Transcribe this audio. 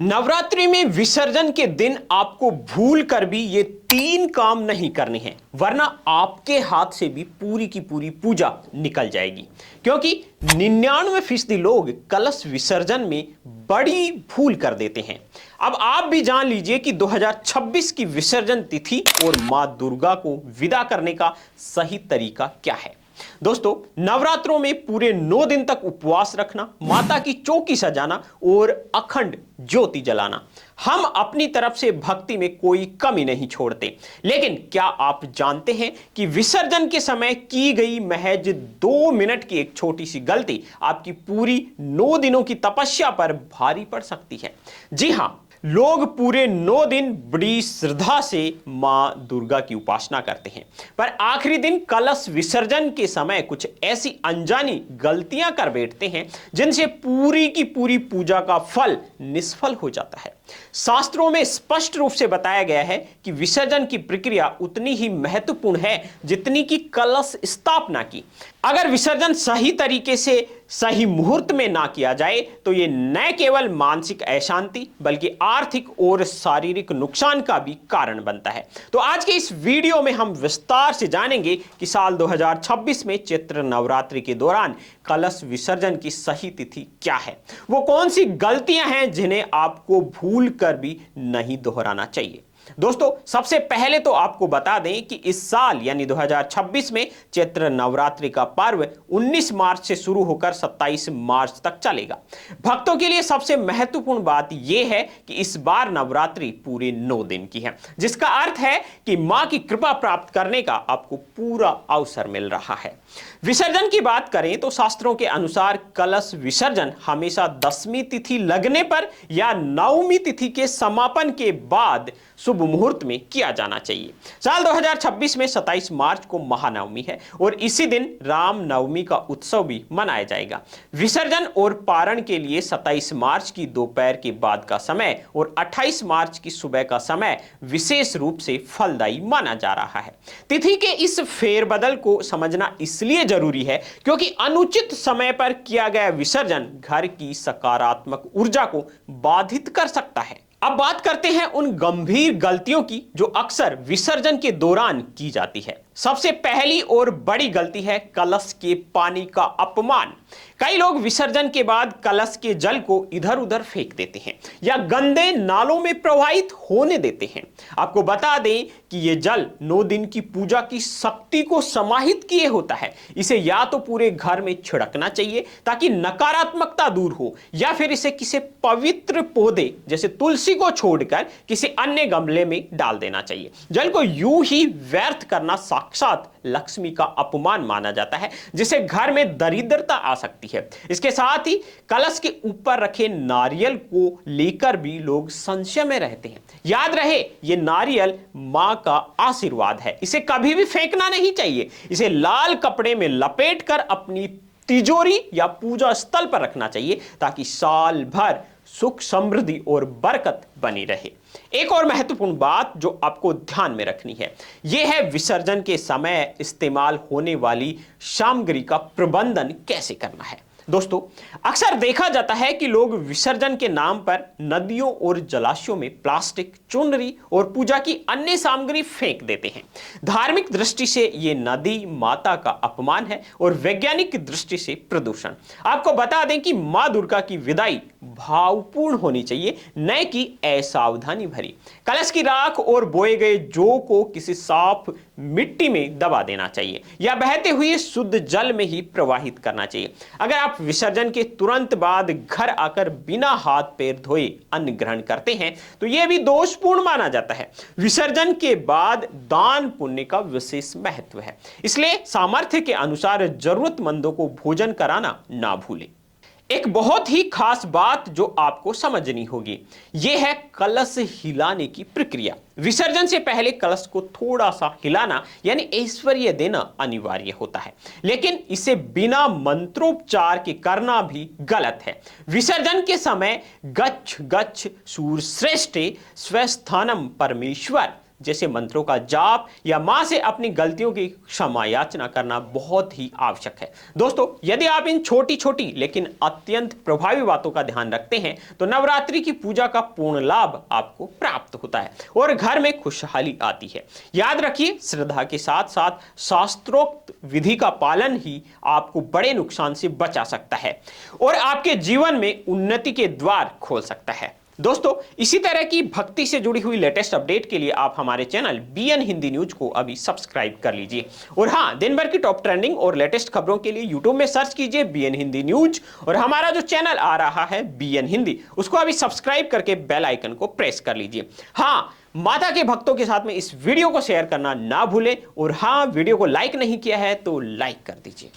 नवरात्रि में विसर्जन के दिन आपको भूल कर भी ये 3 काम नहीं करने हैं, वरना आपके हाथ से भी पूरी की पूरी पूजा निकल जाएगी। क्योंकि 99% लोग कलश विसर्जन में बड़ी भूल कर देते हैं। अब आप भी जान लीजिए कि 2026 की विसर्जन तिथि और मां दुर्गा को विदा करने का सही तरीका क्या है। दोस्तों, नवरात्रों में पूरे 9 दिन तक उपवास रखना, माता की चौकी सजाना और अखंड ज्योति जलाना, हम अपनी तरफ से भक्ति में कोई कमी नहीं छोड़ते। लेकिन क्या आप जानते हैं कि विसर्जन के समय की गई महज 2 मिनट की एक छोटी सी गलती आपकी पूरी 9 दिनों की तपस्या पर भारी पड़ सकती है। जी हां, लोग पूरे 9 दिन बड़ी श्रद्धा से मां दुर्गा की उपासना करते हैं, पर आखिरी दिन कलश विसर्जन के समय कुछ ऐसी अनजानी गलतियां कर बैठते हैं जिनसे पूरी की पूरी पूजा का फल निष्फल हो जाता है। शास्त्रों में स्पष्ट रूप से बताया गया है कि विसर्जन की प्रक्रिया उतनी ही महत्वपूर्ण है जितनी कि कलश स्थापना की। अगर विसर्जन सही तरीके से सही मुहूर्त में ना किया जाए तो ये न केवल मानसिक अशांति बल्कि आर्थिक और शारीरिक नुकसान का भी कारण बनता है। तो आज के इस वीडियो में हम विस्तार से जानेंगे कि साल 2026 में चैत्र नवरात्रि के दौरान कलश विसर्जन की सही तिथि क्या है, वो कौन सी गलतियां हैं जिन्हें आपको भूल कर भी नहीं दोहराना चाहिए। दोस्तों, सबसे पहले तो आपको बता दें कि इस साल यानी 2026 में चैत्र नवरात्रि का पर्व 19 मार्च से शुरू होकर 27 मार्च तक चलेगा। भक्तों के लिए सबसे महत्वपूर्ण बात यह है कि इस बार नवरात्रि पूरे 9 दिन की है, जिसका अर्थ है कि मां की कृपा प्राप्त करने का आपको पूरा अवसर मिल रहा है। विसर्जन की बात करें तो शास्त्रों के अनुसार कलश विसर्जन हमेशा 10वीं तिथि लगने पर या 9वीं तिथि के समापन के बाद शुभ मुहूर्त में किया जाना चाहिए। साल 2026 में 27 मार्च को महानवमी है और इसी दिन राम नवमी का उत्सव भी मनाया जाएगा। विसर्जन और पारण के लिए 27 मार्च की दोपहर के बाद का समय और 28 मार्च की सुबह का समय विशेष रूप से फलदायी माना जा रहा है। तिथि के इस फेरबदल को समझना इसलिए जरूरी है क्योंकि अनुचित समय पर किया गया विसर्जन घर की सकारात्मक ऊर्जा को बाधित कर सकता है। अब बात करते हैं उन गंभीर गलतियों की जो अक्सर विसर्जन के दौरान की जाती है। सबसे पहली और बड़ी गलती है कलश के पानी का अपमान। कई लोग विसर्जन के बाद कलश के जल को इधर उधर फेंक देते हैं या गंदे नालों में प्रवाहित होने देते हैं। आपको बता दें कि यह जल 9 दिन की पूजा की शक्ति को समाहित किए होता है। इसे या तो पूरे घर में छिड़कना चाहिए ताकि नकारात्मकता दूर हो, या फिर इसे किसी पवित्र पौधे जैसे तुलसी को छोड़कर किसी अन्य गमले में डाल देना चाहिए। जल को यूं ही व्यर्थ करना साक्षात लक्ष्मी का अपमान माना जाता है, जिससे घर में दरिद्रता आ सकती है। इसके साथ ही कलश के ऊपर रखे नारियल को लेकर भी लोग संशय में रहते हैं। याद रहे, यह नारियल मां का आशीर्वाद है, इसे कभी भी फेंकना नहीं चाहिए। इसे लाल कपड़े में लपेटकर अपनी तिजोरी या पूजा स्थल पर रखना चाहिए ताकि साल भर सुख समृद्धि और बरकत बनी रहे। एक और महत्वपूर्ण बात जो आपको ध्यान में रखनी है, यह है विसर्जन के समय इस्तेमाल होने वाली सामग्री का प्रबंधन कैसे करना है। दोस्तों, अक्सर देखा जाता है कि लोग विसर्जन के नाम पर नदियों और जलाशयों में प्लास्टिक, चुनरी और पूजा की अन्य सामग्री फेंक देते हैं। धार्मिक दृष्टि से यह नदी माता का अपमान है और वैज्ञानिक दृष्टि से प्रदूषण। आपको बता दें कि मां दुर्गा की विदाई भावपूर्ण होनी चाहिए, न कि असावधानी भरी। कलश की राख और बोए गए जौ को किसी साफ मिट्टी में दबा देना चाहिए या बहते हुए शुद्ध जल में ही प्रवाहित करना चाहिए। अगर आप विसर्जन के तुरंत बाद घर आकर बिना हाथ पैर धोए अन्न ग्रहण करते हैं तो यह भी दोषपूर्ण माना जाता है। विसर्जन के बाद दान पुण्य का विशेष महत्व है, इसलिए सामर्थ्य के अनुसार जरूरतमंदों को भोजन कराना ना भूलें। एक बहुत ही खास बात जो आपको समझनी होगी, यह है कलश हिलाने की प्रक्रिया। विसर्जन से पहले कलश को थोड़ा सा हिलाना यानी ऐश्वर्य देना अनिवार्य होता है, लेकिन इसे बिना मंत्रोपचार के करना भी गलत है। विसर्जन के समय गच्छ गच्छ सूरश्रेष्ठे स्वस्थानम परमेश्वर जैसे मंत्रों का जाप या मां से अपनी गलतियों की क्षमा याचना करना बहुत ही आवश्यक है। दोस्तों, यदि आप इन छोटी छोटी लेकिन अत्यंत प्रभावी बातों का ध्यान रखते हैं तो नवरात्रि की पूजा का पूर्ण लाभ आपको प्राप्त होता है और घर में खुशहाली आती है। याद रखिए, श्रद्धा के साथ साथ शास्त्रोक्त विधि का पालन ही आपको बड़े नुकसान से बचा सकता है और आपके जीवन में उन्नति के द्वार खोल सकता है। दोस्तों, इसी तरह की भक्ति से जुड़ी हुई लेटेस्ट अपडेट के लिए आप हमारे चैनल बीएन हिंदी न्यूज को अभी सब्सक्राइब कर लीजिए और हाँ, दिन भर की टॉप ट्रेंडिंग और लेटेस्ट खबरों के लिए यूट्यूब में सर्च कीजिए बीएन हिंदी न्यूज और हमारा जो चैनल आ रहा है बीएन हिंदी, उसको अभी सब्सक्राइब करके बेल आइकन को प्रेस कर लीजिए। हाँ, माता के भक्तों के साथ में इस वीडियो को शेयर करना ना भूलें और हाँ, वीडियो को लाइक नहीं किया है तो लाइक कर दीजिए।